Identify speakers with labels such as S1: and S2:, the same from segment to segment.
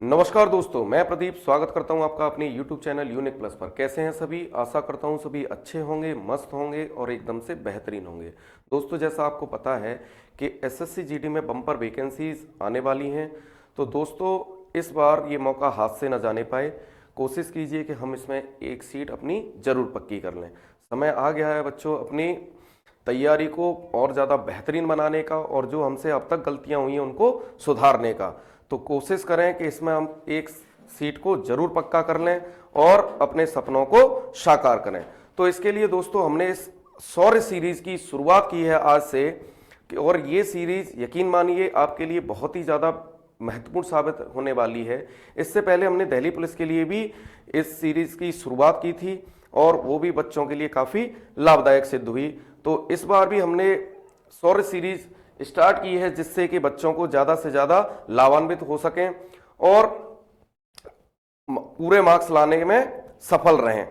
S1: नमस्कार दोस्तों, मैं प्रदीप स्वागत करता हूं आपका अपने YouTube चैनल यूनिक प्लस पर। कैसे हैं सभी? आशा करता हूं सभी अच्छे होंगे, मस्त होंगे और एकदम से बेहतरीन होंगे। दोस्तों, जैसा आपको पता है कि एसएससी जीडी में बम्पर वैकेंसीज आने वाली हैं, तो दोस्तों इस बार ये मौका हाथ से न जाने पाए। कोशिश कीजिए कि हम इसमें एक सीट अपनी जरूर पक्की कर लें। समय आ गया है बच्चों अपनी तैयारी को और ज़्यादा बेहतरीन बनाने का और जो हमसे अब तक गलतियां हुई हैं उनको सुधारने का। तो कोशिश करें कि इसमें हम एक सीट को जरूर पक्का कर लें और अपने सपनों को साकार करें। तो इसके लिए दोस्तों हमने इस शौर्य सीरीज की शुरुआत की है आज से, और ये सीरीज यकीन मानिए आपके लिए बहुत ही ज़्यादा महत्वपूर्ण साबित होने वाली है। इससे पहले हमने दिल्ली पुलिस के लिए भी इस सीरीज की शुरुआत की थी और वो भी बच्चों के लिए काफ़ी लाभदायक सिद्ध हुई। तो इस बार भी हमने शौर्य सीरीज स्टार्ट की है जिससे कि बच्चों को ज़्यादा से ज़्यादा लाभान्वित हो सकें और पूरे मार्क्स लाने में सफल रहें।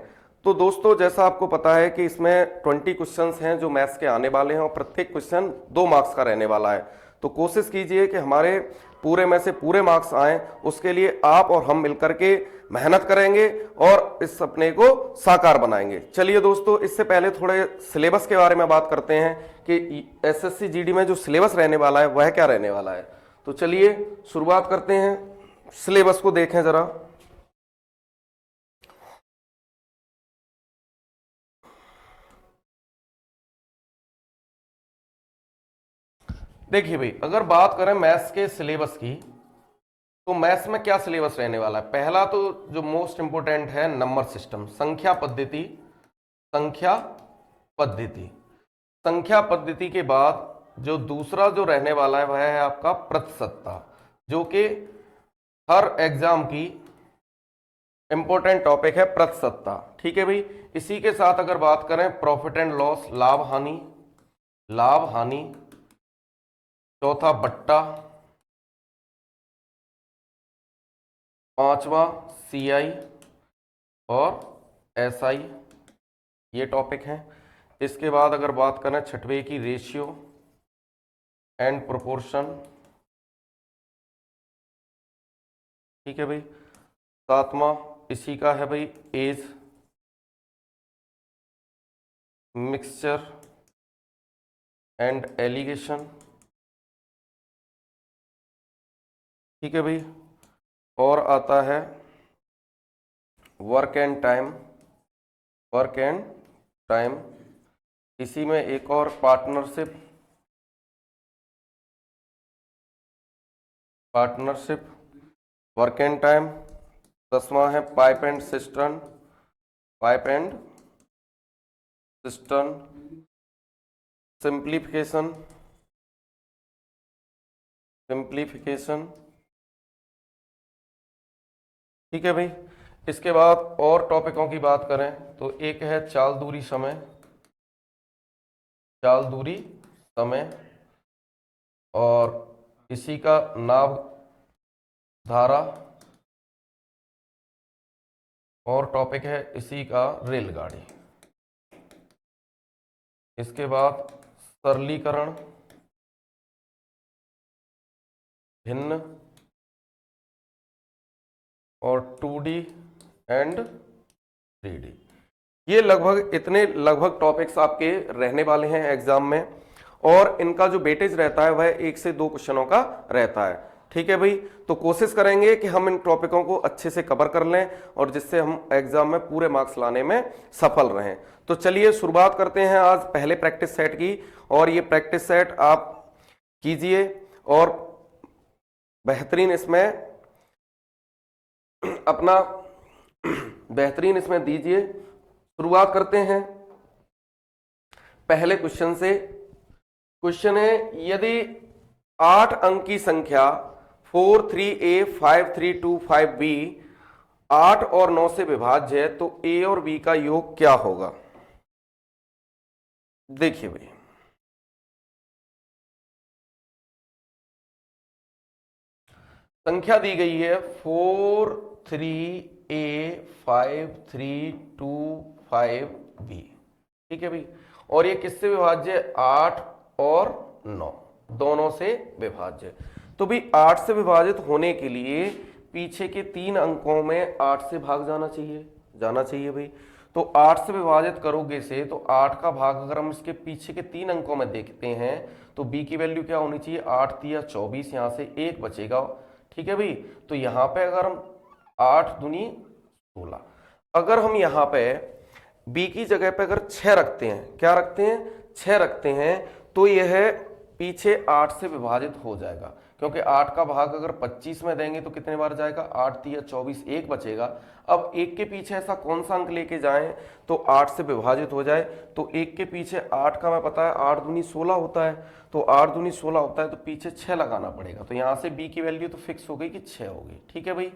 S1: तो दोस्तों जैसा आपको पता है कि इसमें 20 क्वेश्चंस हैं जो मैथ्स के आने वाले हैं और प्रत्येक क्वेश्चन 2 मार्क्स का रहने वाला है। तो कोशिश कीजिए कि हमारे पूरे में से पूरे मार्क्स आएं, उसके लिए आप और हम मिलकर के मेहनत करेंगे और इस सपने को साकार बनाएंगे। चलिए दोस्तों, इससे पहले थोड़े सिलेबस के बारे में बात करते हैं कि एसएससी जीडी में जो सिलेबस रहने वाला है वह क्या रहने वाला है। तो चलिए शुरुआत करते हैं, सिलेबस को देखें जरा। देखिए भाई, अगर बात करें मैथ्स के सिलेबस की तो मैथ्स में क्या सिलेबस रहने वाला है। पहला तो जो मोस्ट इंपोर्टेंट है नंबर सिस्टम, संख्या पद्धति। संख्या पद्धति संख्या पद्धति के बाद जो दूसरा जो रहने वाला है वह है आपका प्रतिशतता, जो कि हर एग्जाम की इंपॉर्टेंट टॉपिक है प्रतिशतता। ठीक है भाई। इसी के साथ अगर बात करें प्रॉफिट एंड लॉस, लाभ हानि, लाभ हानि। चौथा बट्टा, पांचवा सीआई और एसआई, ये टॉपिक हैं। इसके बाद अगर बात करें छठवें की रेशियो एंड प्रोपोर्शन। ठीक है भाई। सातवां इसी का है भाई एज, मिक्सचर एंड एलिगेशन। ठीक है भाई। और आता है work and time, work and time. इसी में एक और partnership, partnership, work and time. 10वां है pipe and cistern, pipe and cistern. Simplification, simplification. ठीक है भाई। इसके बाद और टॉपिकों की बात करें तो एक है चाल दूरी समय, चाल दूरी समय, और इसी का नाव धारा, और टॉपिक है इसी का रेलगाड़ी। इसके बाद सरलीकरण, भिन्न, और 2D एंड 3D। ये लगभग इतने लगभग टॉपिक्स आपके रहने वाले हैं एग्जाम में, और इनका जो वेटेज रहता है वह 1 से 2 क्वेश्चनों का रहता है। ठीक है भाई। तो कोशिश करेंगे कि हम इन टॉपिकों को अच्छे से कवर कर लें और जिससे हम एग्जाम में पूरे मार्क्स लाने में सफल रहें। तो चलिए शुरुआत करते हैं आज पहले प्रैक्टिस सेट की, और ये प्रैक्टिस सेट आप कीजिए और बेहतरीन इसमें अपना बेहतरीन इसमें दीजिए। शुरुआत करते हैं पहले क्वेश्चन से। क्वेश्चन है, यदि 8 अंक की संख्या 43A 5325B 8 और 9 से विभाज्य है तो A और B का योग क्या होगा। देखिए भाई, संख्या दी गई है 43A 5325B। ठीक है भाई। और ये किससे विभाज्य है? 8 और 9 दोनों से विभाज्य। तो भी 8 से विभाजित होने के लिए पीछे के 3 अंकों में 8 से भाग जाना चाहिए भाई। तो 8 से विभाजित करोगे से तो 8 का भाग अगर हम इसके पीछे के 3 अंकों में देखते हैं तो b की वैल्यू क्या होनी चाहिए, 8 तिया 24, यहाँ से 1 बचेगा। ठीक है भाई, तो यहाँ पे अगर हम 8 दूनी 16, अगर हम यहाँ पे b की जगह पे अगर 6 रखते हैं, क्या रखते हैं, 6 रखते हैं, तो यह पीछे 8 से विभाजित हो जाएगा, क्योंकि 8 का भाग अगर 25 में देंगे तो कितने बार जाएगा, 8 तिया 24, 1 बचेगा। अब 1 के पीछे ऐसा कौन सा अंक लेके जाएं तो 8 से विभाजित हो जाए, तो 1 के पीछे 8 का मैं पता है 8 दूनी 16 होता है, तो 8 दूनी 16 होता है, तो पीछे 6 लगाना पड़ेगा। तो यहां से b की वैल्यू तो फिक्स हो गई कि 6 हो गई। ठीक है भाई,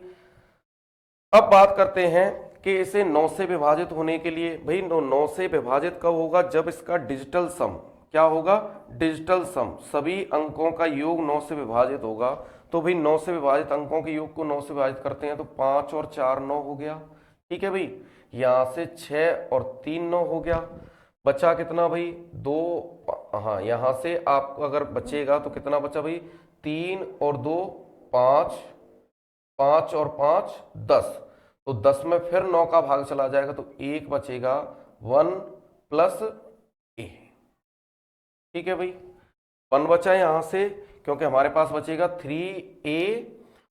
S1: अब बात करते हैं कि इसे 9 से विभाजित होने के लिए, भाई 9 से विभाजित कब होगा, जब इसका डिजिटल सम, क्या होगा, डिजिटल सम, सभी अंकों का योग 9 से विभाजित होगा। तो भाई 9 से विभाजित अंकों के योग को 9 से विभाजित करते हैं तो 5 और 4 9 हो गया। ठीक है भाई, यहां से 6 और 3 9 हो गया, बचा कितना भाई, 2, हाँ यहां से आप अगर बचेगा तो कितना बचा भाई, 3 और 2 5, 5 और 5 10, तो 10 में फिर 9 का भाग चला जाएगा तो 1 बचेगा, 1 प्लस a। ठीक है भाई, 1 बचा यहां से, क्योंकि हमारे पास बचेगा 3a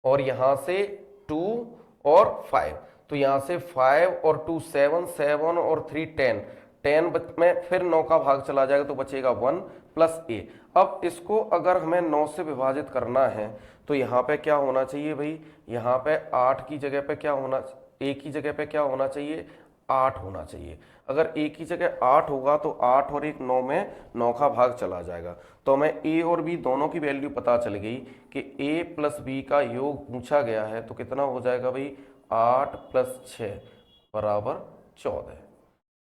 S1: और यहां से 2 और 5, तो यहां से 5 और 2 7, 7 और 3 10, 10 में फिर 9 का भाग चला जाएगा तो बचेगा 1 प्लस a। अब इसको अगर हमें 9 से विभाजित करना है तो यहाँ पे क्या होना चाहिए भाई, यहाँ पे 8 की जगह पे क्या होना, a की जगह पे क्या होना चाहिए, 8 होना चाहिए। अगर a की जगह 8 होगा तो 8 और 1 9 में 9 का भाग चला जाएगा। तो हमें a और b दोनों की वैल्यू पता चल गई कि a प्लस b का योग पूछा गया है, तो कितना हो जाएगा भाई, 8 प्लस 6 बराबर 14।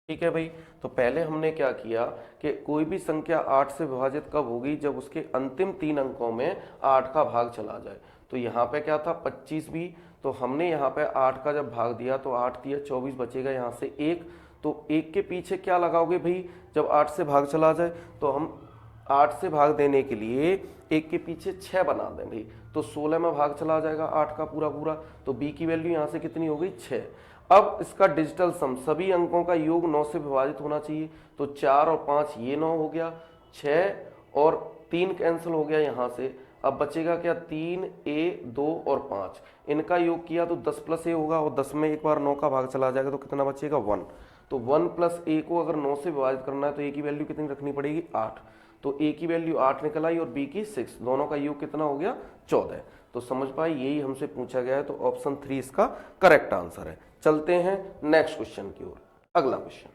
S1: ठीक है भाई, तो पहले हमने क्या किया कि कोई भी संख्या 8 से विभाजित कब होगी, जब उसके अंतिम 3 अंकों में 8 का भाग चला जाए। तो यहाँ पे क्या था 25 भी, तो हमने यहाँ पे 8 का जब भाग दिया तो 8 तिया 24 बचेगा, यहाँ से 1, तो 1 के पीछे क्या लगाओगे भाई, जब 8 से भाग चला जाए तो हम 8 से भाग देने के लिए 1 के पीछे 6 बना दें भाई, तो 16 में भाग चला जाएगा 8 का पूरा पूरा, तो b की वैल्यू यहाँ से कितनी हो गई, 6। अब इसका डिजिटल सम, सभी अंकों का योग 9 से विभाजित होना चाहिए, तो 4 और 5 ये 9 हो गया, 6 और 3 कैंसिल हो गया यहाँ से, अब बचेगा क्या, 3a 2 और 5, इनका योग किया तो 10 प्लस a होगा, और 10 में एक बार 9 का भाग चला जाएगा तो कितना बचेगा, 1। तो 1 प्लस a को अगर 9 से विभाजित करना है तो a की वैल्यू कितनी रखनी पड़ेगी, 8, तो a की वैल्यू 8 निकल आई और b की 6, दोनों का योग कितना हो गया, 14। तो समझ पाए, यही हमसे पूछा गया है, तो ऑप्शन 3 इसका करेक्ट आंसर है। चलते हैं नेक्स्ट क्वेश्चन की ओर। अगला क्वेश्चन,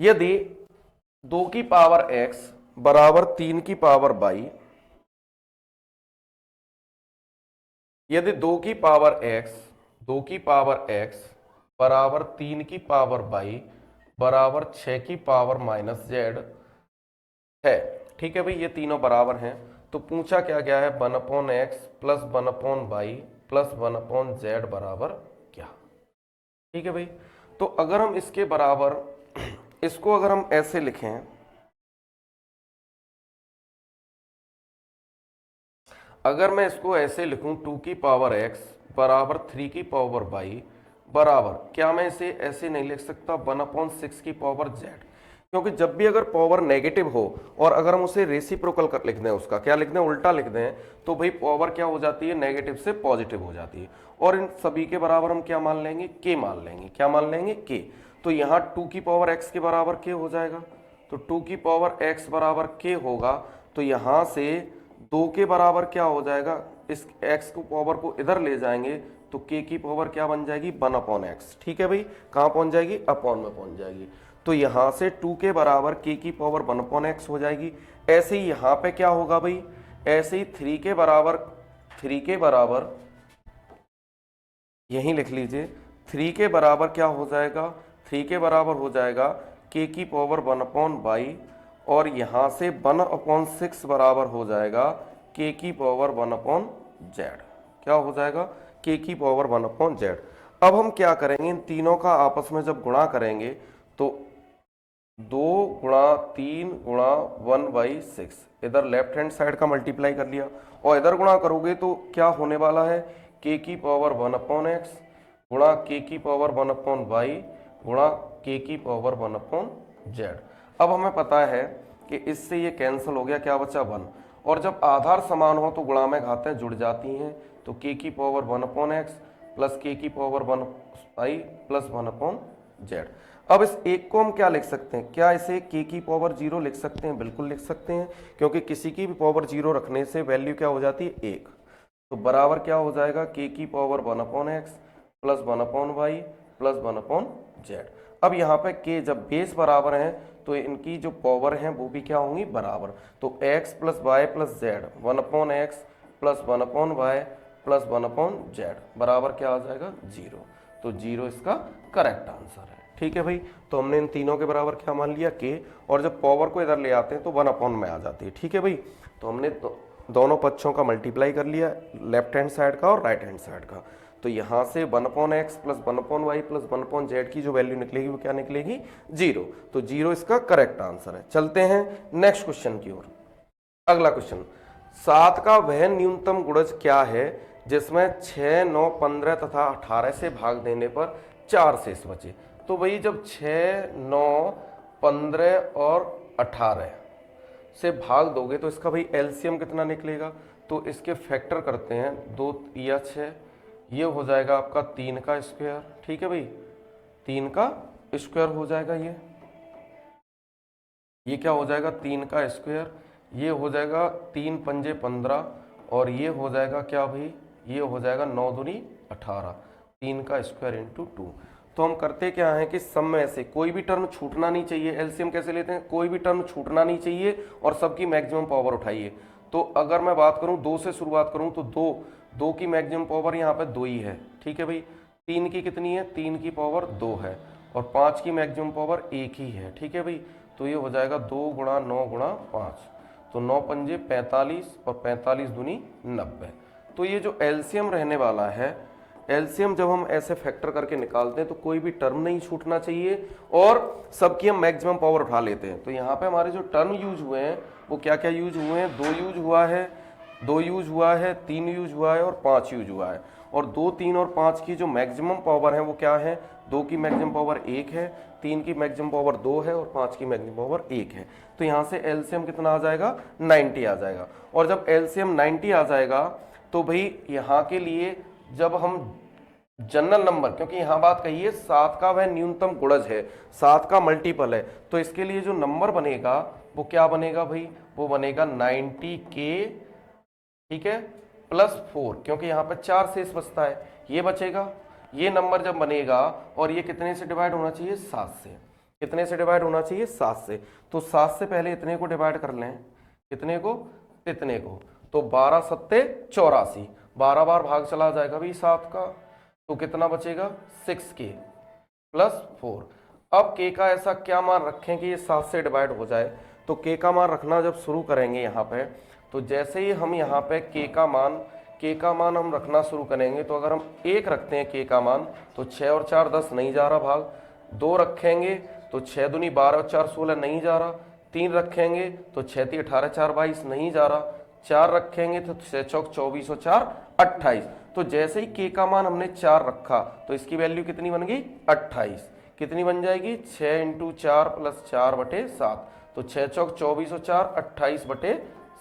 S1: यदि 2 की पावर x बराबर 3 की पावर y, यदि 2 की पावर x बराबर 3 की पावर y बराबर 6 की पावर माइनस z है, ठीक है भाई, ये तीनों बराबर हैं, तो पूछा क्या गया है, 1/x plus 1/y plus 1/z बराबर क्या। ठीक है भाई, तो अगर हम इसके बराबर, इसको अगर हम ऐसे लिखें, अगर मैं इसको ऐसे लिखूं 2 की पावर x बराबर 3 की पावर y बराबर, क्या मैं इसे ऐसे नहीं लिख सकता 1/6 की पावर z, क्योंकि जब भी अगर पावर नेगेटिव हो और अगर हम उसे रेसिप्रोकल कर लिख दें, उसका क्या लिख दें, उल्टा लिख दें, तो भाई पावर क्या हो जाती है, नेगेटिव से पॉजिटिव हो जाती है, और इन सभी के बराबर हम क्या मान लेंगे, k मान लेंगे, क्या मान लेंगे, k। तो यहाँ 2 की पावर x के बराबर k हो जाएगा, तो 2 की पावर x बराबर k होगा, तो यहाँ से 2 के बराबर क्या हो जाएगा, इस x को पावर को इधर ले जाएंगे तो k की पावर क्या बन जाएगी, 1/x। ठीक है भाई, कहाँ पहुंच जाएगी, अपॉन में पहुंच जाएगी, तो यहां से 2 के बराबर k की पावर 1/x हो जाएगी। ऐसे ही यहां पे क्या होगा भाई, ऐसे ही 3 के बराबर यहीं लिख लीजिए, 3 के बराबर क्या हो जाएगा, 3 के बराबर हो जाएगा k की पावर 1/y, और यहां से 1/6 बराबर हो जाएगा k की पावर 1/z, क्या हो जाएगा, k की पावर 1/z। अब हम क्या करेंगे, इन तीनों का आपस में जब गुणा करेंगे तो 2 गुणा 3 गुणा 1/6, इधर लेफ्ट हैंड साइड का मल्टीप्लाई कर लिया, और इधर गुणा करोगे तो क्या होने वाला है के की पावर 1 अपॉन एक्स गुणा के की पावर 1 अपॉन वाई गुणा के की पावर 1 अपॉन जेड। अब हमें पता है कि इससे ये कैंसिल हो गया, क्या बचा 1, और जब आधार समान हो तो गुणा में घातें जुड़ जाती हैं, तो के की power 1 upon x plus k की power 1 y plus 1 upon z. अब इस एक को हम क्या लिख सकते हैं, क्या इसे के की पावर 0 लिख सकते हैं? बिल्कुल लिख सकते हैं, क्योंकि किसी की भी पावर 0 रखने से वैल्यू क्या हो जाती है 1। तो बराबर क्या हो जाएगा, के की power 1 upon x plus 1 upon y plus 1 upon z. अब यहाँ पे के जब बेस बराबर हैं तो इनकी जो पावर हैं वो भी क्या होंगी, बराबर। तो x plus y plus z 1 upon x plus 1 upon y plus 1 upon z बराबर क्या आ जाएगा 0। तो 0 इसका करेक्ट आंसर है। ठीक है भाई, तो हमने इन तीनों के बराबर क्या मान लिया के, और जब पावर को इधर ले आते हैं तो 1 अपॉन में आ जाती है। ठीक है भाई, तो हमने दोनों पक्षों का मल्टीप्लाई कर लिया, लेफ्ट हैंड साइड का और राइट हैंड साइड का। तो यहाँ से 1 upon x plus 1 upon y plus 1 upon z की जो वैल्यू निकलेगी वो क्या निकलेगी 0। तो 0 इसका करेक्ट आंसर है। चलते हैं नेक्स्ट क्वेश्चन की ओर। अगला क्वेश्चन, 7 का वह न्यूनतम गुणज क्या है जिसमें 6, 9, 15 तथा 18 से भाग देने पर 4 शेष बचे। तो भाई जब 6, 9, 15 और 18 से भाग दोगे तो इसका भाई एलसीएम कितना निकलेगा, तो इसके फैक्टर करते हैं, 2 या 6, ये हो जाएगा आपका 3 का स्क्वायर। ठीक है भाई, 3 का स्क्वायर हो जाएगा, ये क्या हो जाएगा 3 का स्क्वायर, ये हो जाएगा 3 पंजे 15 और ये हो जाएगा क्या भाई, ये हो जाएगा 9 दूनी 18, 3 का स्क्वायर इंटू 2। तो हम करते क्या है कि सब में से कोई भी टर्म छूटना नहीं चाहिए। एलसीएम कैसे लेते हैं, कोई भी टर्म छूटना नहीं चाहिए और सबकी मैक्सिमम पावर उठाइए। तो अगर मैं बात करूं 2 से शुरुआत करूं तो 2 की मैक्सिमम पावर यहाँ पे 2 ही है। ठीक है भाई, 3 की कितनी है, 3 की पावर 2 है और 5 की मैक्सिमम पावर 1 ही है। ठीक है भाई, तो ये हो जाएगा 2 गुणा 9 गुणा 5, तो 9 पंजे 45 और 45 दूनी 90। तो ये जो एलसीएम रहने वाला है, एलसीएम जब हम ऐसे फैक्टर करके निकालते हैं तो कोई भी टर्म नहीं छूटना चाहिए और सबकी हम मैक्सिमम पावर उठा लेते हैं। तो यहाँ पे हमारे जो टर्म यूज हुए हैं वो क्या क्या यूज हुए हैं, 2 यूज हुआ है, 2 यूज हुआ है, 3 यूज हुआ है और 5 यूज हुआ है। और 2, 3 और 5 की जो मैक्सिमम पावर है वो क्या है, 2 की मैक्सिमम पावर 1 है, 3 की मैक्सिमम पावर 2 है और 5 की मैक्सिमम पावर 1 है। तो यहाँ से एलसीएम कितना आ जाएगा, 90 आ जाएगा। और जब एलसीएम 90 आ जाएगा तो भाई यहाँ के लिए जब हम जनरल नंबर, क्योंकि यहां बात कही है 7 का वह न्यूनतम गुणज है, 7 का मल्टीपल है, तो इसके लिए जो नंबर बनेगा वो क्या बनेगा भाई, वो बनेगा 90k, ठीक है, प्लस 4, क्योंकि यहाँ पे 4 शेष बचता है, ये बचेगा। ये नंबर जब बनेगा और ये कितने से डिवाइड होना चाहिए, 7 से। कितने से डिवाइड होना चाहिए, 7 से। तो 7 से पहले इतने को डिवाइड कर लें, कितने को, इतने को, तो 12 सत्ते 84, 12 बार भाग चला जाएगा भाई 7 का, तो कितना बचेगा 6k प्लस 4। अब k का ऐसा क्या मान रखें कि ये 7 से डिवाइड हो जाए, तो k का मान रखना जब शुरू करेंगे यहाँ पे, तो जैसे ही हम यहाँ पे k का मान हम रखना शुरू करेंगे, तो अगर हम 1 रखते हैं k का मान तो 6 और 4 10 नहीं जा रहा भाग, 2 रखेंगे तो 6 दूनी 12 और 4 16 नहीं जा रहा, 3 रखेंगे तो 6 ती 18 4 22 नहीं जा रहा, 4 रखेंगे तो 6 चौक 24 और 4 28। तो जैसे ही k का मान हमने 4 रखा तो इसकी वैल्यू कितनी बन गई 28। कितनी बन जाएगी 6 इंटू 4 प्लस 4 बटे 7, तो 6 चौक 24 और 4 28 बटे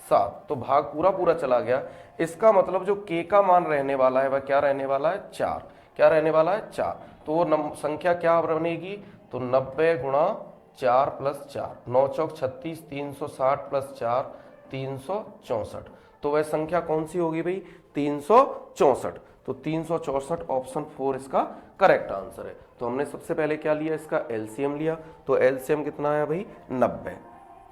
S1: 7, तो भाग पूरा पूरा चला गया। इसका मतलब जो k का मान रहने वाला है वह क्या रहने वाला है 4, क्या रहने वाला है 4। तो वो संख्या क्या बनेगी, तो 90 गुणा 4 प्लस 4, 9 चौक 36, 360 प्लस 4 364। तो वह संख्या कौन सी होगी भाई 364। तो 364 ऑप्शन 4 इसका करेक्ट आंसर है। तो हमने सबसे पहले क्या लिया, इसका एलसीएम लिया, तो एलसीएम कितना आया भाई 90।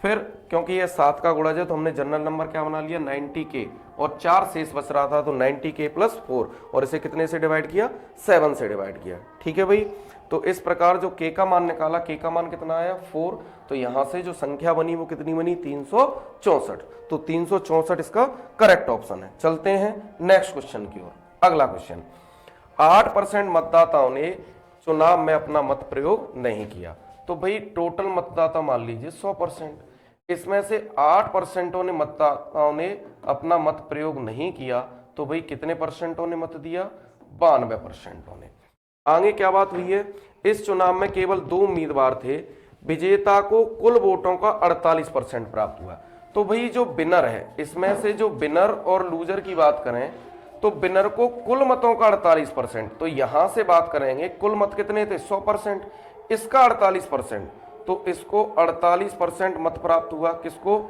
S1: फिर क्योंकि ये 7 का गुणज है तो हमने जनरल नंबर क्या बना लिया 90k, और 4 शेष बच रहा था तो 90k प्लस 4, और इसे कितने से डिवाइड किया 7 से डिवाइड किया। ठीक है भाई, तो इस प्रकार जो k का मान निकाला, k का मान कितना आया 4, तो यहां से जो संख्या बनी वो कितनी बनी 364। तो 364 इसका करेक्ट ऑप्शन है। चलते हैं नेक्स्ट क्वेश्चन की ओर। अगला क्वेश्चन, 8% मतदाताओं ने चुनाव में अपना मत प्रयोग नहीं किया। तो भाई टोटल मतदाता मान लीजिए 100%, इसमें से 8% मतदाताओं ने अपना मत प्रयोग नहीं किया, तो भाई कितने परसेंटों ने मत दिया, 92%। ने आगे क्या बात हुई है, इस चुनाव में केवल 2 उम्मीदवार थे, विजेता को कुल वोटों का 48% प्राप्त हुआ। तो भाई जो विनर है, इसमें से जो विनर और लूजर की बात करें तो विनर को कुल मतों का 48%, तो यहां से बात करेंगे कुल मत कितने थे 100%, इसका 48%, तो इसको 48% मत प्राप्त हुआ, किसको,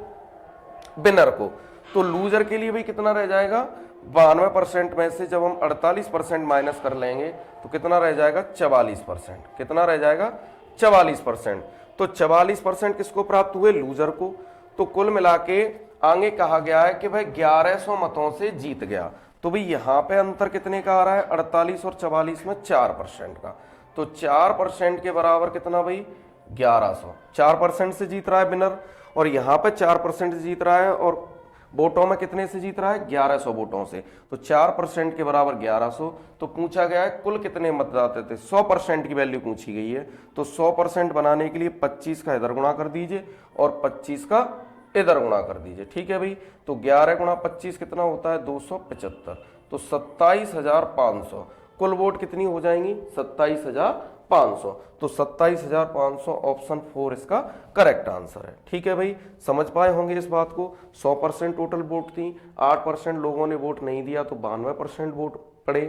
S1: विनर को। तो लूजर के लिए भी कितना रह जाएगा, 92% में से जब हम 48% माइनस कर लेंगे तो कितना रह जाएगा 44%, कितना रह जाएगा 44%। तो 44% किसको प्राप्त हुए, लूजर को। तो कुल मिला के आगे कहा गया है कि भाई 1100 मतों से जीत गया। तो भाई यहां पे अंतर कितने का आ रहा है, 48 और 44 में 4% का। तो 4% के बराबर कितना भाई 1100, 4% से जीत रहा है विनर, और यहां पे 4% जीत रहा है, और वोटों में कितने से जीत रहा है 1100 वोटों से। तो 4% के बराबर 1100। तो पूछा गया है कुल कितने मतदाता थे, 100% की वैल्यू पूछी गई है। तो 100% बनाने के लिए 25 का इधर गुणा कर दीजिए और 25 का इधर गुणा कर दीजिए, ठीक है भाई। तो 11 गुणा 25 कितना होता है 275। तो 27,500 कुल वोट कितनी हो जाएंगी 27,500। तो 27,500 ऑप्शन 4 इसका करेक्ट आंसर है, ठीक है भाई। समझ पाए होंगे इस बात को। 100% टोटल वोट थी, 8% लोगों ने वोट नहीं दिया, तो 92% वोट पड़े।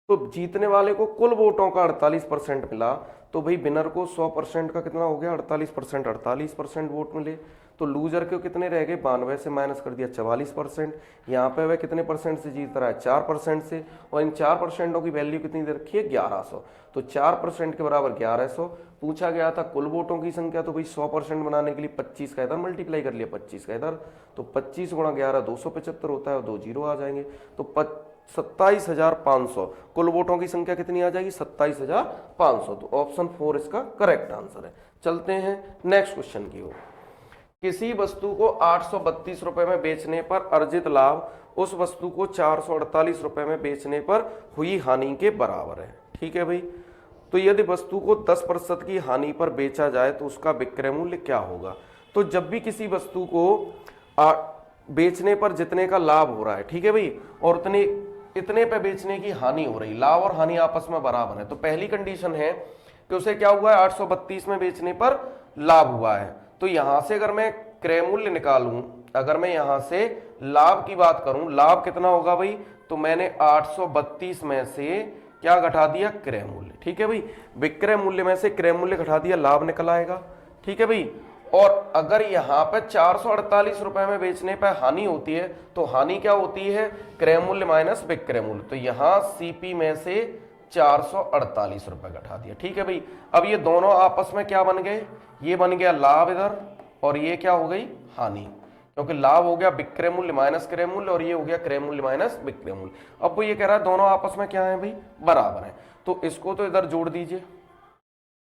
S1: तो जीतने वाले को कुल वोटों का 48% मिला, तो भाई विनर को 100% का कितना हो गया 48%, 48% वोट मिले। तो लूजर के कितने रह गए, 92 से माइनस कर दिया 44%। यहाँ पे वह कितने परसेंट से जीत रहा है 4% से, और इन 4% की वैल्यू कितनी दे रखी है 1100। तो 4% के बराबर 1100। पूछा गया था कुल वोटों की संख्या, तो भाई 100% बनाने के लिए 25 का इधर मल्टीप्लाई कर लिया 25 का इधर। तो 25 गुणा 11 275 होता है, और 2 जीरो आ जाएंगे। तो 27,500 कुल वोटों की संख्या कितनी आ जाएगी 27,500। तो ऑप्शन 4 इसका करेक्ट आंसर है। चलते हैं नेक्स्ट क्वेश्चन की ओर। किसी वस्तु को 832 रुपए में बेचने पर अर्जित लाभ उस वस्तु को 448 रुपए में बेचने पर हुई हानि के बराबर है, ठीक है भाई। तो यदि वस्तु को 10% की हानि पर बेचा जाए तो उसका विक्रय मूल्य क्या होगा। तो जब भी किसी वस्तु को बेचने पर जितने का लाभ हो रहा है, ठीक है भाई, और इतने पे बेचने की हानि हो रही, लाभ और हानि आपस में बराबर है, तो पहली कंडीशन है कि उसे क्या हुआ है 832 में बेचने पर लाभ हुआ है। तो यहां से अगर मैं क्रय मूल्य निकालूं, अगर मैं यहां से लाभ की बात करूं, लाभ कितना होगा भाई, तो मैंने 832 में से क्या घटा दिया क्रय मूल्य, ठीक है भाई। विक्रय मूल्य में से क्रय मूल्य घटा दिया, लाभ निकल आएगा, ठीक है भाई। और अगर यहां पर 448 रुपए में बेचने पर हानि होती है, तो हानि क्या होती है क्रय मूल्य माइनस विक्रय मूल्य। तो यहां सीपी में से 448 रुपए घटा दिया, ठीक है भाई। अब ये दोनों आपस में क्या बन गए, ये बन गया लाभ इधर, और ये क्या हो गई हानि, क्योंकि लाभ हो गया विक्रय मूल्य माइनस क्रय मूल्य, और ये हो गया क्रय मूल्य माइनस विक्रय मूल्य। अब वो ये कह रहा है दोनों आपस में क्या है भाई बराबर है। तो इसको तो इधर जोड़ दीजिए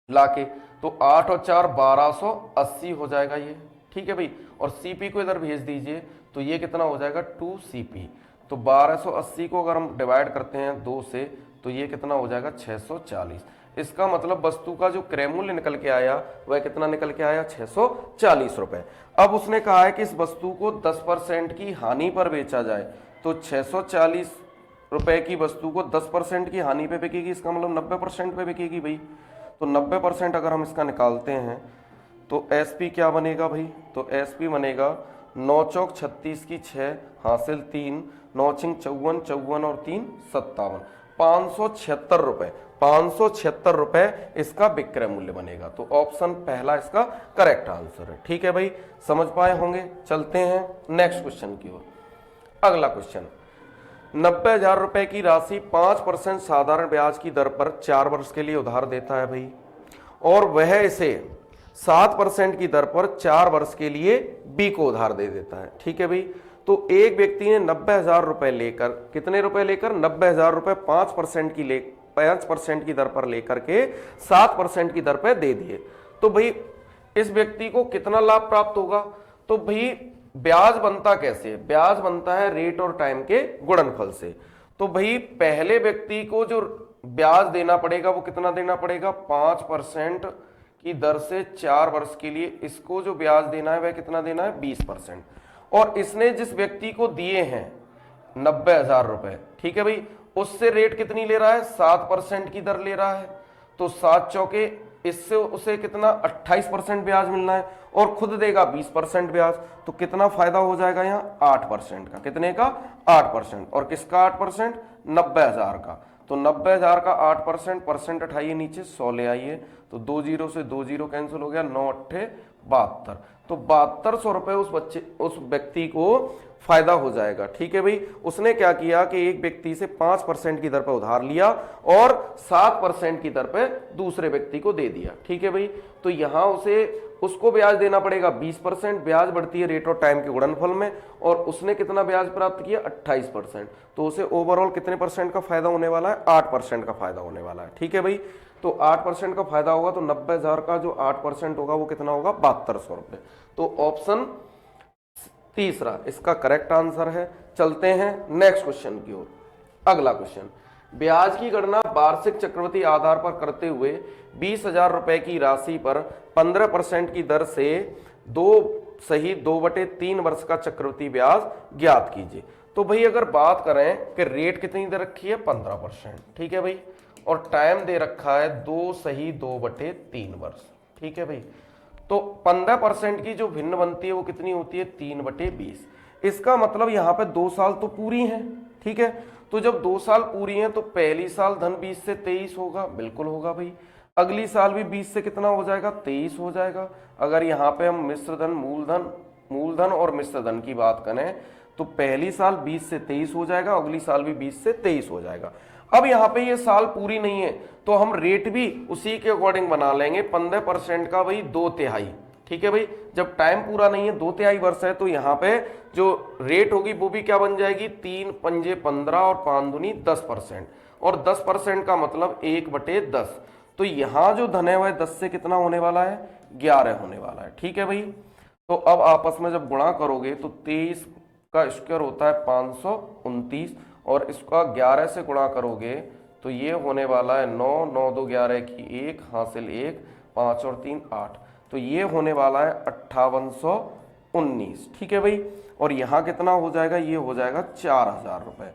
S1: लाके, तो 8 और 4 1280 हो जाएगा ये, ठीक है भाई। और सीपी को इधर भेज दीजिए, तो ये कितना हो जाएगा 2CP। तो 1280 को अगर हम डिवाइड करते हैं 2 से, तो ये कितना हो जाएगा 640। इसका मतलब वस्तु का जो क्रय मूल्य निकल के आया वह कितना निकल के आया 640 रुपए। अब उसने कहा है कि इस वस्तु को 10% की हानि पर बेचा जाए, तो 640 रुपए की वस्तु को 10% की हानि पे बिकेगी, इसका मतलब 90% पे बिकेगी भाई। तो 90% अगर हम इसका निकालते हैं तो एसपी क्या बनेगा भाई, तो एसपी बनेगा 9 चौक 36 की 6 हासिल 3 9 छिंग 54 54 और 3 57 576 रुपए, 576 रुपए इसका विक्रय मूल्य बनेगा। तो ऑप्शन पहला इसका करेक्ट आंसर है, ठीक है भाई। समझ पाए होंगे। चलते हैं नेक्स्ट क्वेश्चन की ओर। अगला क्वेश्चन, 90,000 रुपए की राशि 5% साधारण ब्याज की दर पर 4 वर्ष के लिए उधार देता है भाई, और वह इसे 7% की दर पर 4 वर्ष के लिए बी को उधार दे देता है, ठीक है भाई। तो एक व्यक्ति ने 90,000 रुपए लेकर, कितने रुपए लेकर 90,000 रुपए 5% की दर पर लेकर के 7% की दर पर दे दिए। तो भाई इस व्यक्ति को कितना लाभ प्राप्त होगा, तो भाई ब्याज बनता कैसे, ब्याज बनता है रेट और टाइम के गुणनफल से। तो भाई पहले व्यक्ति को जो ब्याज देना पड़ेगा वो कितना देना पड़ेगा 5% की दर से 4 वर्ष के लिए, इसको जो ब्याज देना है वह कितना देना है 20%। और इसने जिस व्यक्ति को दिए हैं 90,000 रुपए, ठीक है भाई। उससे रेट कितनी ले रहा है, 7% की दर ले रहा है, तो 7 चौके, इससे उसे कितना 28% ब्याज मिलना है और खुद देगा 20% ब्याज, तो कितना फायदा हो जाएगा यहाँ 8% का, कितने का 8%, और किसका 8%, 90,000 का। तो 90,000 का 8%, परसेंट उठाइए नीचे 100 ले आइए, तो 2 जीरो से 2 जीरो कैंसिल हो गया, 9 अट्ठे 72, तो 7200 रुपए उस व्यक्ति को फायदा हो जाएगा, ठीक है भाई। उसने क्या किया कि एक व्यक्ति से 5% की दर पर उधार लिया और 7% की दर पर दूसरे व्यक्ति को दे दिया, ठीक है भाई। तो यहां उसको ब्याज देना पड़ेगा 20%, ब्याज बढ़ती है रेट और टाइम के गुणनफल में, और उसने कितना ब्याज प्राप्त किया 28%, तो उसे ओवरऑल कितने परसेंट का फायदा होने वाला है, 8% का फायदा होने वाला है, ठीक है भाई। तो 8% का फायदा होगा, तो 90,000 का जो 8% होगा वो कितना होगा 7200 रुपए। तो ऑप्शन तीसरा इसका करेक्ट आंसर है। चलते हैं नेक्स्ट क्वेश्चन की ओर। अगला क्वेश्चन, ब्याज की गणना वार्षिक चक्रवृद्धि आधार पर करते हुए 20,000 रुपए की राशि पर 15% की दर से 2/3 वर्ष का चक्रवृद्धि ब्याज ज्ञात कीजिए। तो भाई अगर बात करें कि रेट कितनी दे रखी है 15%, ठीक है भाई, और टाइम दे रखा है 2/3 वर्ष, ठीक है भाई। तो 15% की जो भिन्न बनती है वो कितनी होती है 3/20। इसका मतलब यहाँ पे 2 साल तो पूरी हैं, ठीक है। तो जब 2 साल पूरी हैं तो पहली साल धन 20 से 23 होगा, बिल्कुल होगा भाई। अगली साल भी 20 से कितना हो जाएगा 23 हो जाएगा। अगर यहाँ पे हम मिश्र धन, मूलधन और मिश्र धन की बात करें तो पहली साल 20 से 23 हो जाएगा, अगली साल भी 20 से 23 हो जाएगा। अब यहाँ पे ये साल पूरी नहीं है तो हम रेट भी उसी के अकॉर्डिंग बना लेंगे, 15% का भाई 2/3, ठीक है भाई। जब टाइम पूरा नहीं है 2/3 वर्ष है, तो यहाँ पे जो रेट होगी वो भी क्या बन जाएगी 3 पंजे 15 और 5 दूनी 10%, और 10% का मतलब 1/10। तो यहाँ जो धन है वह 10 से कितना होने वाला है 11 होने वाला है, ठीक है भाई। तो अब आपस में जब गुणा करोगे तो 23 का स्क्वायर होता है 529, और इसका 11 से गुणा करोगे तो ये होने वाला है 9, 9 2 11 की 1 हासिल 1, 5 और 3 8, तो ये होने वाला है 5819, ठीक है भाई। और यहाँ कितना हो जाएगा, ये हो जाएगा 4,000 रुपए।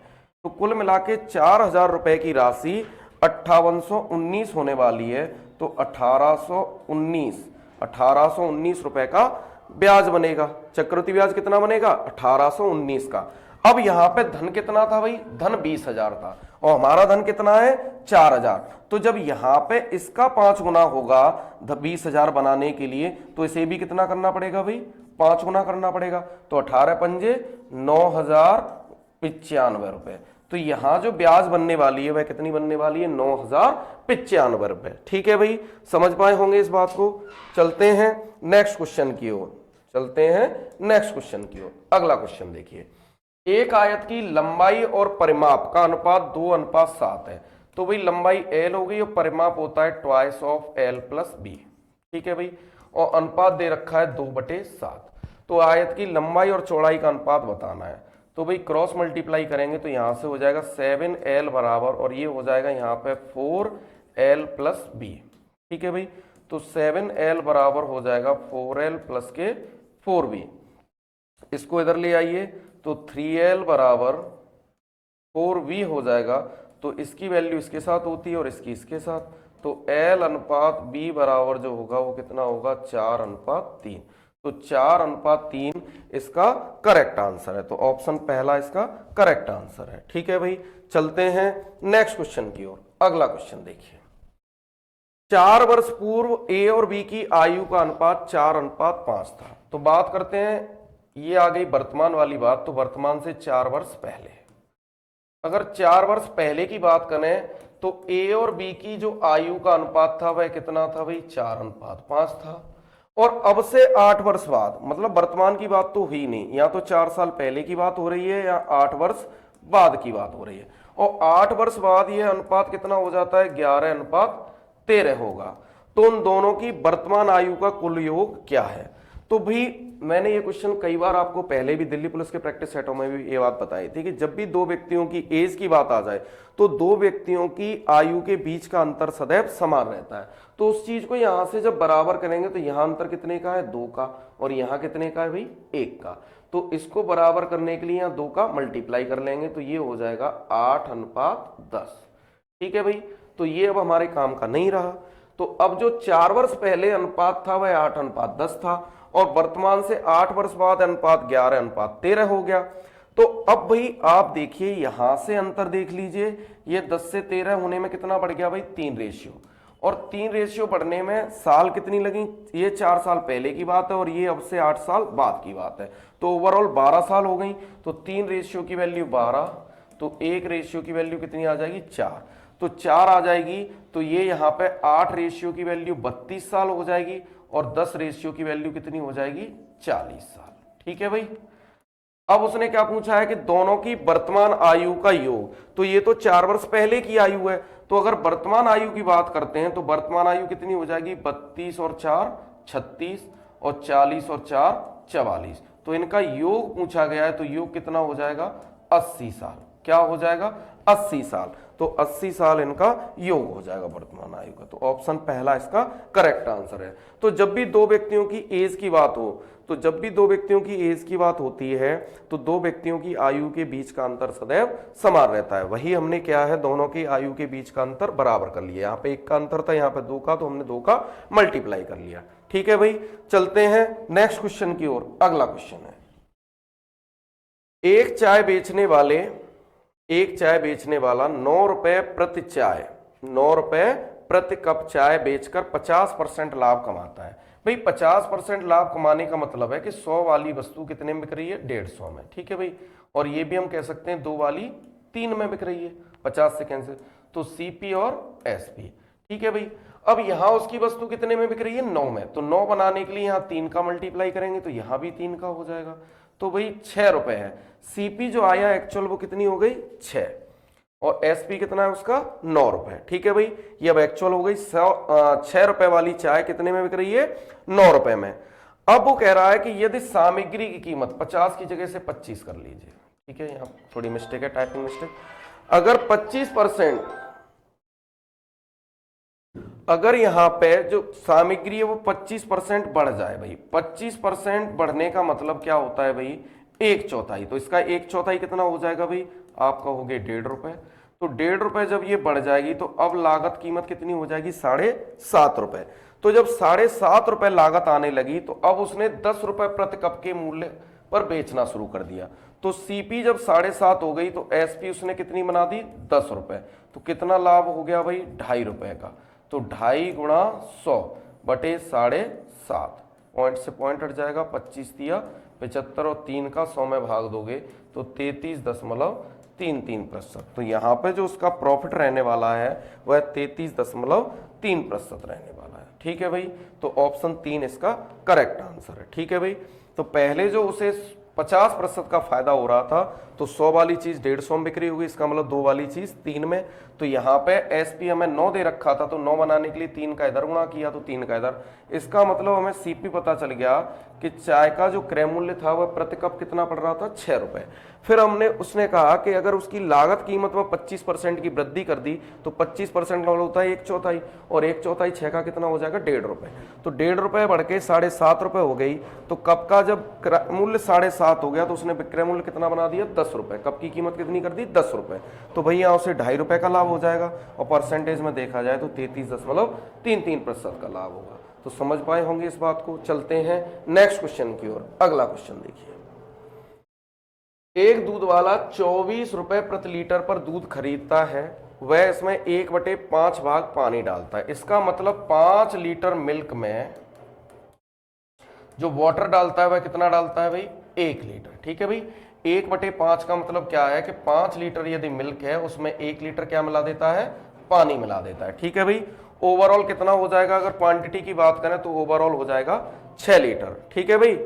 S1: तो कुल मिला के 4,000 रुपए की राशि 5819 होने वाली है, तो 1819 रुपए का ब्याज बनेगा। चक्रवृद्धि ब्याज कितना बनेगा 1819 का। अब यहां पे धन कितना था भाई, धन 20,000 था और हमारा धन कितना है 4,000। तो जब यहां पे इसका 5 गुना होगा 20,000 बनाने के लिए, तो इसे भी कितना करना पड़ेगा भाई 5 गुना करना पड़ेगा। तो 18 पंजे 9,095 रुपए। तो यहां जो ब्याज बनने वाली है वह कितनी बनने वाली है 9,095 रुपए, ठीक है भाई। समझ पाए होंगे इस बात को। चलते हैं नेक्स्ट क्वेश्चन की ओर, अगला क्वेश्चन देखिए। एक आयत की लंबाई और परिमाप का अनुपात 2:7 है। तो भाई लंबाई l हो गई और परिमाप होता है twice of l plus b, ठीक है भाई। और अनुपात दे रखा है 2/7। तो आयत की लंबाई और चौड़ाई का अनुपात बताना है। तो भाई क्रॉस मल्टीप्लाई करेंगे तो यहां से हो जाएगा 7l बराबर, और ये हो जाएगा यहाँ पे 4l प्लस b, ठीक है भाई। तो 7l बराबर हो जाएगा 4l प्लस के 4b। इसको इधर ले आइए तो 3l बराबर 4v हो जाएगा। तो इसकी वैल्यू इसके साथ होती है और इसकी इसके साथ, तो l अनुपात b बराबर जो होगा वो कितना होगा 4:3। तो 4:3 इसका करेक्ट आंसर है। तो ऑप्शन पहला इसका करेक्ट आंसर है, ठीक है भाई। चलते हैं नेक्स्ट क्वेश्चन की ओर। अगला क्वेश्चन देखिए। 4 वर्ष पूर्व a और b की आयु का अनुपात 4:5 था। तो बात करते हैं, ये आ गई वर्तमान वाली बात, तो वर्तमान से 4 वर्ष पहले। अगर 4 वर्ष पहले की बात करें तो a और b की जो आयु का अनुपात था वह कितना था भाई 4:5 था। और अब से 8 वर्ष बाद, मतलब वर्तमान की बात तो हुई नहीं, या तो 4 साल पहले की बात हो रही है या 8 वर्ष बाद की बात हो रही है। और 8 वर्ष बाद यह अनुपात कितना हो जाता है 11:13 होगा। तो उन दोनों की वर्तमान आयु का कुल योग क्या है। तो भाई मैंने ये क्वेश्चन कई बार आपको पहले भी दिल्ली पुलिस के प्रैक्टिस सेटों में भी ये बात बताई थी कि जब भी दो व्यक्तियों की एज की बात आ जाए तो दो व्यक्तियों की आयु के बीच का अंतर सदैव समान रहता है। तो उस चीज को यहां से जब बराबर करेंगे तो यहां अंतर कितने का है 2 का, और यहां कितने का है भाई 1 का। तो इसको बराबर करने के लिए यहाँ 2 का मल्टीप्लाई कर लेंगे, तो ये हो जाएगा 8:10। ठीक है भाई, तो ये अब हमारे काम का नहीं रहा। तो अब जो 4 वर्ष पहले अनुपात था वह 8:10 था, और वर्तमान से 8 वर्ष बाद अनुपात 11:13 हो गया। तो अब भाई आप देखिए यहां से अंतर देख लीजिए, ये 10 से 13 होने में कितना बढ़ गया भाई, 3 रेशियो। और 3 रेशियो बढ़ने में साल कितनी लगी, ये 4 साल पहले की बात है और ये अब से 8 साल बाद की बात है, तो ओवरऑल 12 साल हो गई। तो 3 रेशियो की वैल्यू 12, तो 1 रेशियो की वैल्यू कितनी आ जाएगी, 4, तो 4 आ जाएगी। तो ये यहाँ पे 8 रेशियो की वैल्यू 32 साल हो जाएगी, और 10 रेशियो की वैल्यू कितनी हो जाएगी, 40 साल। ठीक है भाई। अब उसने क्या पूछा है कि दोनों की वर्तमान आयु का योग, तो ये तो 4 वर्ष पहले की आयु है, तो अगर वर्तमान आयु की बात करते हैं तो वर्तमान आयु कितनी हो जाएगी, 32 और 4 36, और 40 और 4 44। तो इनका योग पूछा गया है, तो योग कितना हो जाएगा, 80 साल। क्या हो जाएगा, 80 साल। तो 80 साल इनका योग हो जाएगा वर्तमान आयु का। तो ऑप्शन पहला इसका करेक्ट आंसर है। तो जब भी दो व्यक्तियों की एज की बात हो, तो जब भी दो व्यक्तियों की एज की बात होती है तो दो व्यक्तियों की आयु के बीच का अंतर सदैव समान रहता है। वही हमने क्या है, दोनों की आयु के बीच का अंतर बराबर कर लिया। यहाँ पे 1 का अंतर था, यहाँ पे 2 का, तो हमने 2 का मल्टीप्लाई कर लिया। ठीक है भाई, चलते हैं नेक्स्ट क्वेश्चन की ओर। अगला क्वेश्चन है, एक चाय बेचने वाला 9 रुपए प्रति चाय, 9 रुपए प्रति कप चाय बेचकर 50% लाभ कमाता है। भाई 50% लाभ कमाने का मतलब है कि 100 वाली वस्तु कितने में बिक रही है, 150 में। ठीक है भाई, और ये भी हम कह सकते हैं 2 वाली 3 में बिक रही है, 50 से कैंसिल, तो सीपी और एसपी। ठीक है भाई, अब यहां उसकी वस्तु कितने में बिक रही है, 9 में, तो 9 बनाने के लिए यहां 3 का मल्टीप्लाई करेंगे, तो यहां भी 3 का हो जाएगा। तो भाई 6 रुपए है। सीपी जो आया एक्चुअल वो कितनी हो गई, 6, और एसपी कितना है उसका, 9 रुपए। ठीक है भाई, ये अब एक्चुअल हो गई। 6 रुपए वाली चाय कितने में बिक रही है, 9 रुपए में। अब वो कह रहा है कि यदि सामग्री की कीमत 50 की जगह से 25 कर लीजिए। ठीक है, यहाँ थोड़ी मिस्टेक है, टाइपिंग मिस्टेक। अगर 25%, अगर यहाँ पे जो सामग्री है वो 25% बढ़ जाए भाई, 25% बढ़ने का मतलब क्या होता है भाई, 1/4। तो इसका 1/4 कितना हो जाएगा भाई, आपका हो गया 1.5 रुपए। तो 1.5 रुपए जब ये बढ़ जाएगी तो अब लागत कीमत कितनी हो जाएगी, 7.5 रुपए। तो जब 7.5 रुपए लागत आने लगी तो अब उसने 10 रुपए प्रति कप के मूल्य पर बेचना शुरू कर दिया। तो सीपी जब 7.5 हो गई तो एसपी उसने कितनी बना दी, 10 रुपए। तो कितना लाभ हो गया भाई, 2.5 रुपए का। तो 2.5 गुणा 100 बटे 7.5, पॉइंट से पॉइंट हट जाएगा, 25 दिया 75, और 3 का 100 में भाग दोगे तो 33.33%। तो यहाँ पे जो उसका प्रॉफिट रहने वाला है वह 33.3% रहने वाला है। ठीक है भाई, तो ऑप्शन 3 इसका करेक्ट आंसर है। ठीक है भाई, तो पहले जो उसे 50% का फायदा हो रहा था तो 100 वाली चीज 150 में बिक्री होगी, इसका मतलब 2 वाली चीज 3 में। तो यहाँ पे एसपी हमें 9 दे रखा था, तो 9 बनाने के लिए 3 का इधर गुणा किया, तो 3 का इधर। इसका मतलब हमें सीपी पता चल गया कि चाय का जो क्रय मूल्य था वह प्रति कप कितना पड़ रहा था, 6 रुपए। फिर उसने कहा कि अगर उसकी लागत कीमत में 25% की वृद्धि कर दी तो 25% होता है 1/4, और 1/4 6 का कितना हो जाएगा, 1.5 रुपए। तो 1.5 रुपए बढ़ के 7.5 रुपए हो गई। तो कप का जब मूल्य 7.5 हो गया तो उसने विक्रय मूल्य कितना बना दिया, 10 रुपए। कप की कीमत कितनी कर दी, 10 रुपए। तो भाई यहाँ उसे 2.5 रुपए का लाभ हो जाएगा, और परसेंटेज में देखा जाए तो 33.33% का लाभ होगा। तो समझ पाए होंगे इस बात को। चलते हैं नेक्स्ट क्वेश्चन की ओर। अगला क्वेश्चन देखिए, एक दूध वाला 24 रुपए प्रति लीटर पर दूध खरीदता है, वह इसमें 1/5 भाग पानी डालता है। इसका मतलब 5 लीटर मिल्क में जो वाटर डालता है वह कितना डालता है भाई, 1 लीटर। ठीक है भाई, 1/5 का मतलब क्या है कि 5 लीटर यदि मिल्क है उसमें 1 लीटर क्या मिला देता है, पानी मिला देता है। ठीक है भाई, ओवरऑल कितना हो जाएगा, अगर क्वांटिटी की बात करें तो ओवरऑल हो जाएगा 6 लीटर। ठीक है भाई,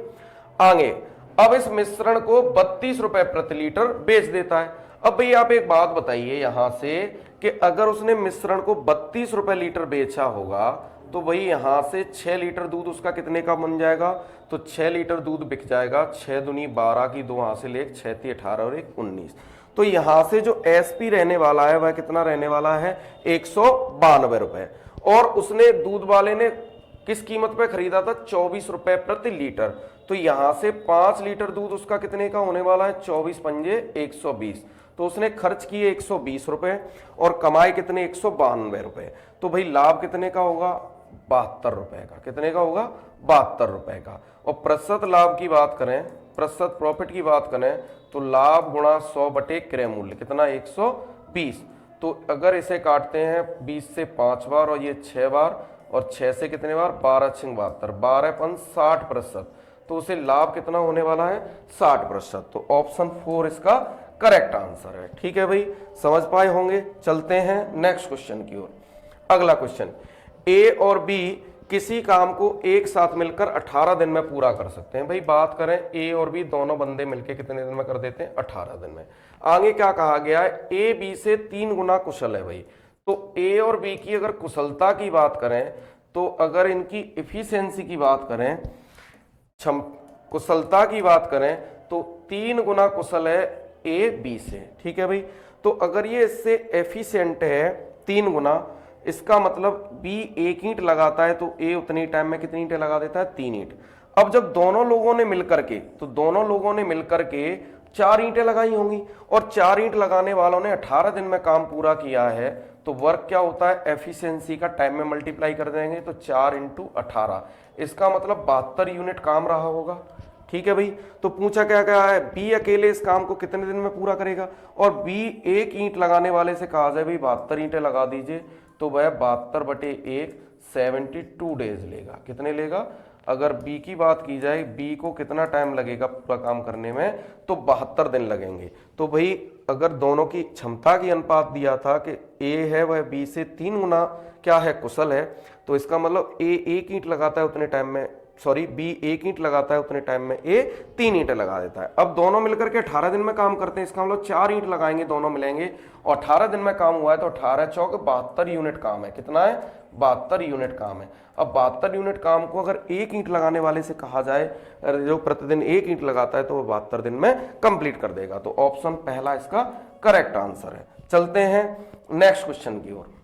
S1: आगे अब इस मिश्रण को 32 रुपए प्रति लीटर बेच देता है। अब भाई आप एक बात बताइए यहां से कि अगर उसने मिश्रण को 32 रुपए लीटर बेचा होगा तो वही यहां से 6 लीटर दूध उसका कितने का बन जाएगा, तो 6 लीटर दूध बिक जाएगा। 6 दूनी 12 की 2 हासिल 1, 6 × 18 और 1 19। तो यहां से जो एसपी रहने वाला है वह कितना रहने वाला है, 192 रुपए। और उसने दूध वाले ने किस कीमत पे खरीदा था, 24 रुपए प्रति लीटर। तो यहां से 5 लीटर दूध उसका कितने का होने वाला है, 24 पंजे 120। तो उसने खर्च किए 120 रुपए और कमाए कितने, 192 रुपए। तो भाई लाभ कितने का होगा, 72 रुपए का। कितने का होगा, 72 रुपए का। और प्रतिशत लाभ की बात करें, प्रतिशत प्रॉफिट की बात करें, तो लाभ गुणा 100 बटे क्रय मूल्य कितना, 120। तो अगर इसे काटते हैं 20 से 5 बार और ये 6 बार और 6 से कितने बार, 12 6 72, 12 पन 60%। तो उसे लाभ कितना होने वाला है, 60%। तो ऑप्शन 4 इसका करेक्ट आंसर है। ठीक है भाई, समझ पाए होंगे। चलते हैं नेक्स्ट क्वेश्चन की ओर। अगला क्वेश्चन, ए और बी किसी काम को एक साथ मिलकर 18 दिन में पूरा कर सकते हैं। भाई बात करें, ए और बी दोनों बंदे मिलकर कितने दिन में कर देते हैं, 18 दिन में। आगे क्या कहा गया है, ए बी से 3 गुना कुशल है भाई। तो ए और बी की अगर कुशलता की बात करें, तो अगर इनकी इफिशियंसी की बात करें, कुशलता की बात करें, तो 3 गुना कुशल है ए बी से। ठीक है भाई, तो अगर ये इससे एफिशिएंट है 3 गुना, इसका मतलब बी 1 ईंट लगाता है तो ए उतनी टाइम में कितनी ईंटें लगा देता है, 3 ईंट। अब जब दोनों लोगों ने मिलकर के, तो दोनों लोगों ने मिलकर के 4 ईंटें लगाई होंगी और 4 ईंट लगाने वालों ने 18 दिन में काम पूरा किया है। तो वर्क क्या होता है, एफिशिएंसी का टाइम में मल्टीप्लाई कर देंगे, तो 4 × 18, इसका मतलब 72 यूनिट काम रहा होगा। ठीक है भाई, तो पूछा क्या क्या है, बी अकेले इस काम को कितने दिन में पूरा करेगा, और बी 1 ईंट लगाने वाले से कहा जाए भाई 72 ईंटें लगा दीजिए, तो वह 72 बटे 1 72 डेज लेगा। कितने लेगा, अगर बी की बात की जाए, बी को कितना टाइम लगेगा पूरा काम करने में, तो 72 दिन लगेंगे। तो भाई अगर दोनों की क्षमता की अनुपात दिया था कि ए है वह बी से 3 गुना क्या है, कुशल है, तो इसका मतलब ए 1 ईंट लगाता है उतने टाइम में, सॉरी बी 1 ईंट लगाता है उतने टाइम में ए 3 ईंटें लगा देता है। अब दोनों मिलकर के 18 दिन में काम करते हैं, इसका मतलब 4 ईंट लगाएंगे दोनों मिलेंगे और 18 दिन में काम हुआ है, तो 18 चौक 72 यूनिट काम है। कितना है, 72 यूनिट काम है। अब 72 यूनिट काम को अगर 1 ईंट लगाने वाले से कहा जाए, जो प्रतिदिन 1 ईंट लगाता है, तो वो 72 दिन में कंप्लीट कर देगा। तो ऑप्शन पहला इसका करेक्ट आंसर है। चलते हैं नेक्स्ट क्वेश्चन की ओर।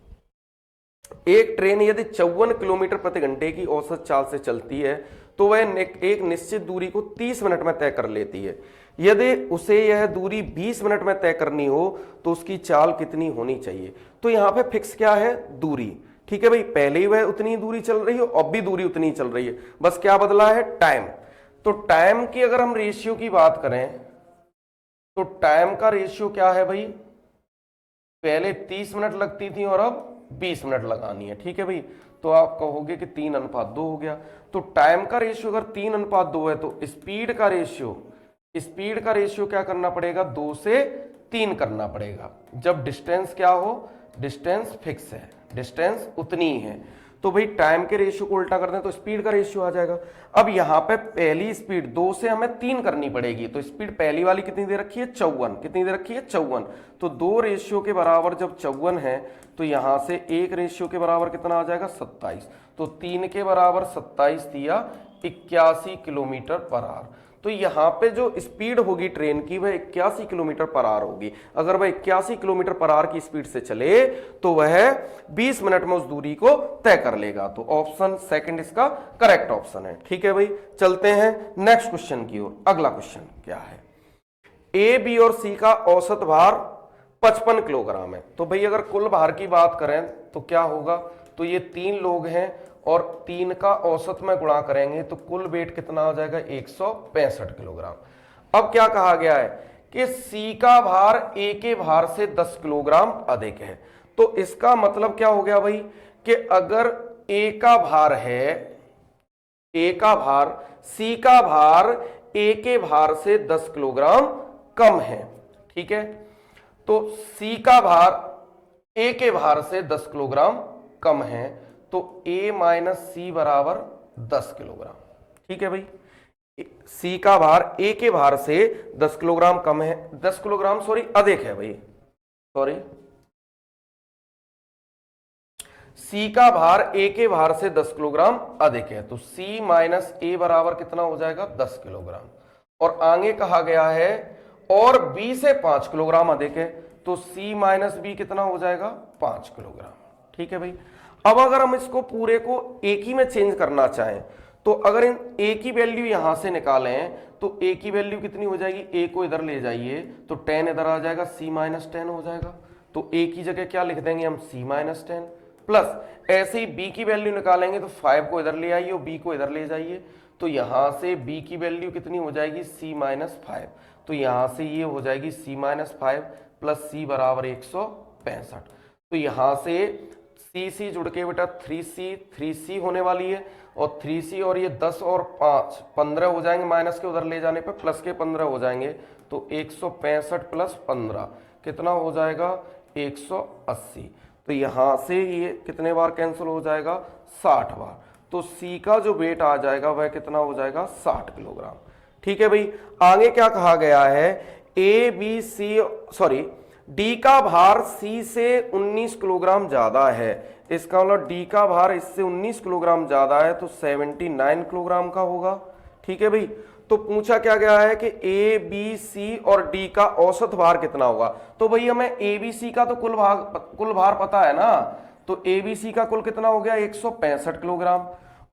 S1: एक ट्रेन यदि 54 किलोमीटर प्रति घंटे की औसत चाल से चलती है, तो वह एक निश्चित दूरी को 30 मिनट में तय कर लेती है। यदि उसे यह दूरी 20 मिनट में तय करनी हो, तो उसकी चाल कितनी होनी चाहिए। तो यहां पे फिक्स क्या है, दूरी। ठीक है भाई, पहले ही वह उतनी दूरी चल रही है, अब भी दूरी उतनी चल रही है, बस क्या बदला है, टाइम। तो टाइम की अगर हम रेशियो की बात करें, तो टाइम का रेशियो क्या है भाई, पहले 30 मिनट लगती थी और अब 20 मिनट लगानी है। ठीक है भाई, तो आप कहोगे कि 3:2 हो गया। तो टाइम का रेशियो अगर 3:2 है, तो स्पीड का रेशियो क्या करना पड़ेगा, 2 से 3 करना पड़ेगा। जब डिस्टेंस क्या हो, डिस्टेंस फिक्स है, डिस्टेंस उतनी ही है, तो भाई टाइम के रेशियो को उल्टा कर दें तो स्पीड का रेशियो आ जाएगा। अब यहां पे पहली स्पीड 2 से हमें 3 करनी पड़ेगी, तो स्पीड पहली वाली कितनी दे रखी है, 54। कितनी दे रखी है, 54। तो 2 रेशियो के बराबर जब 54 है, तो यहां से 1 रेशियो के बराबर कितना आ जाएगा, 27। तो 3 के बराबर 27 दिया 81 किलोमीटर पर आवर। तो यहां पे जो स्पीड होगी ट्रेन की वह 81 किलोमीटर पर आवर होगी। अगर वह 81 किलोमीटर पर आवर की स्पीड से चले, तो वह 20 मिनट में उस दूरी को तय कर लेगा। तो ऑप्शन सेकंड इसका करेक्ट ऑप्शन है। ठीक है भाई, चलते हैं नेक्स्ट क्वेश्चन की ओर। अगला क्वेश्चन क्या है, ए बी और सी का औसत भार 55 किलोग्राम है। तो भाई अगर कुल भार की बात करें तो क्या होगा, तो ये 3 लोग हैं और 3 का औसत में गुणा करेंगे तो कुल वेट कितना आ जाएगा, 165 किलोग्राम। अब क्या कहा गया है कि सी का भार ए के भार से 10 किलोग्राम अधिक है। तो इसका मतलब क्या हो गया भाई, कि अगर ए का भार है, ए का भार, सी का भार ए के भार से 10 किलोग्राम कम है। ठीक है, तो सी का भार ए के भार से 10 किलोग्राम कम है, तो A माइनस सी बराबर 10 किलोग्राम। ठीक है भाई, सी का भार A के भार से 10 किलोग्राम कम है, 10 किलोग्राम सॉरी अधिक है भाई, सॉरी सी का भार A के भार से 10 किलोग्राम अधिक है, तो C माइनस A बराबर कितना हो जाएगा, 10 किलोग्राम। और आगे कहा गया है और B से 5 किलोग्राम अधिक है, तो C माइनस B कितना हो जाएगा, 5 किलोग्राम। ठीक है भाई, अब अगर हम इसको पूरे को एक ही में चेंज करना चाहें, तो अगर इन a की वैल्यू यहां से निकालें तो a की वैल्यू कितनी हो जाएगी, a को इधर ले जाइए तो 10 इधर आ जाएगा, c माइनस 10 हो जाएगा। तो a की जगह क्या लिख देंगे हम, c माइनस 10 प्लस ऐसे ही b की वैल्यू निकालेंगे तो 5 को इधर ले आइए और b को इधर ले जाइए, तो यहां से b की वैल्यू कितनी हो जाएगी, c माइनस 5। तो यहां से ये हो जाएगी c माइनस 5 प्लस c बराबर 165। तो यहां से c जुड़ के बेटा 3c होने वाली है, और 3c और ये 10 और 5 15 हो जाएंगे, माइनस के उधर ले जाने पे प्लस के 15 हो जाएंगे, तो 165 प्लस 15 कितना हो जाएगा, 180। तो यहां से ये कितने बार कैंसिल हो जाएगा, 60 बार। तो c का जो वेट आ जाएगा वह कितना हो जाएगा, 60 किलोग्राम। ठीक है भाई, आगे क्या कहा गया है, डी का भार सी से 19 किलोग्राम ज्यादा है, इसका मतलब डी का भार इससे 19 किलोग्राम ज्यादा है, तो 79 किलोग्राम का होगा। ठीक है भाई, तो पूछा क्या गया है कि ए बी सी और डी का औसत भार कितना होगा। तो भाई हमें ए बी सी का तो कुल भार पता है ना, तो ए बी सी का कुल कितना हो गया, 165 किलोग्राम,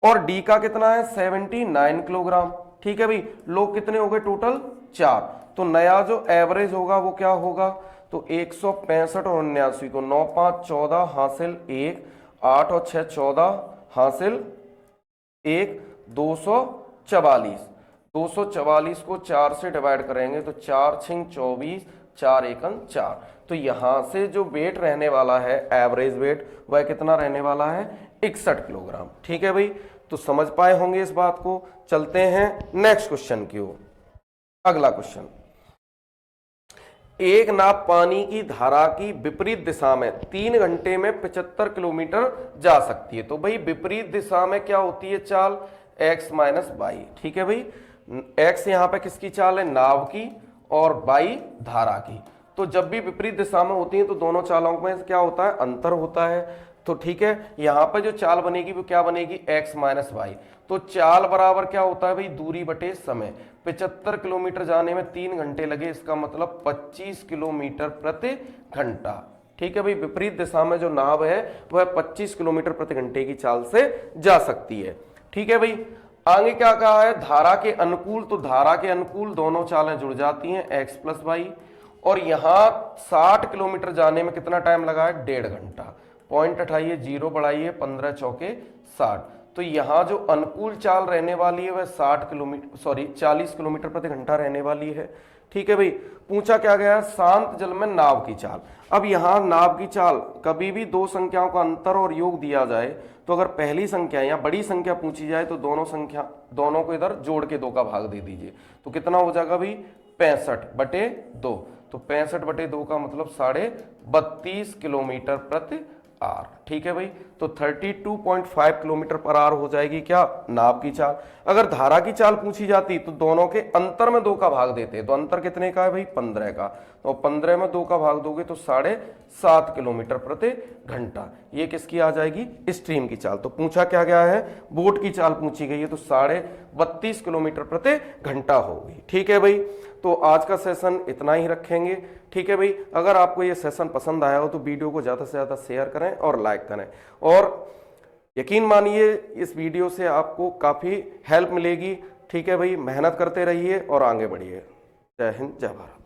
S1: और डी का कितना है, 79 किलोग्राम। ठीक है भाई, लोग कितने हो गए टोटल, 4। तो नया जो एवरेज होगा वो क्या होगा, तो 165 और 79 को 9 5 14 हासिल 1, 8 और 6 14 हासिल 1, 244 को 4 से डिवाइड करेंगे तो 4 6 24, 4 1 4। तो यहां से जो वेट रहने वाला है, एवरेज वेट, वह कितना रहने वाला है, 61 किलोग्राम। ठीक है भाई, तो समझ पाए होंगे इस बात को। चलते हैं नेक्स्ट क्वेश्चन की ओर। अगला क्वेश्चन, एक नाव पानी की धारा की विपरीत दिशा में 3 घंटे में 75 किलोमीटर जा सकती है। तो भाई विपरीत दिशा में क्या होती है चाल, x माइनस वाई। ठीक है भाई, x यहाँ पे किसकी चाल है, नाव की, और y धारा की। तो जब भी विपरीत दिशा में होती है तो दोनों चालों में क्या होता है, अंतर होता है। तो ठीक है, यहाँ पर जो चाल बनेगी वो क्या बनेगी, x माइनस वाई। तो चाल बराबर क्या होता है भाई, दूरी बटे समय। 75 किलोमीटर जाने में 3 घंटे लगे, इसका मतलब 25 किलोमीटर प्रति घंटा। ठीक है भाई, विपरीत दिशा में जो नाव है वह 25 किलोमीटर प्रति घंटे की चाल से जा सकती है। ठीक है भाई, आगे क्या कहा है, धारा के अनुकूल। तो धारा के अनुकूल दोनों चालें जुड़ जाती हैं, x प्लस वाई। और यहाँ 60 किलोमीटर जाने में कितना टाइम लगा है, 1.5 घंटा। पॉइंट हटाइए, 0 बढ़ाइए, 15 चौके 60। तो यहाँ जो अनुकूल चाल रहने वाली है वह 40 किलोमीटर प्रति घंटा रहने वाली है। ठीक है भाई, पूछा क्या गया है, शांत जल में नाव की चाल। अब यहाँ नाव की चाल, कभी भी दो संख्याओं का अंतर और योग दिया जाए तो अगर पहली संख्या या बड़ी संख्या पूछी जाए तो दोनों को इधर जोड़ के 2 का भाग दे दीजिए, तो कितना हो जाएगा भाई, 65/2। तो 65/2 का मतलब 32.5 किलोमीटर प्रति आर। ठीक है भाई, तो 32.5 किलोमीटर पर आर हो जाएगी क्या, नाव की चाल। अगर धारा की चाल पूछी जाती तो दोनों के अंतर में 2 का भाग देते, तो अंतर कितने का है भाई, 15 का। तो 15 में 2 का भाग दोगे तो 7.5 किलोमीटर प्रति घंटा। ये किसकी आ जाएगी, स्ट्रीम की चाल। तो पूछा क्या गया है, बोट की चाल पूछी गई है, तो 32.5 किलोमीटर प्रति घंटा होगी। ठीक है भाई, तो आज का सेशन इतना ही रखेंगे। ठीक है भाई, अगर आपको ये सेशन पसंद आया हो तो वीडियो को ज़्यादा से ज़्यादा शेयर करें और लाइक करें, और यकीन मानिए इस वीडियो से आपको काफ़ी हेल्प मिलेगी। ठीक है भाई, मेहनत करते रहिए और आगे बढ़िए। जय हिंद, जय भारत।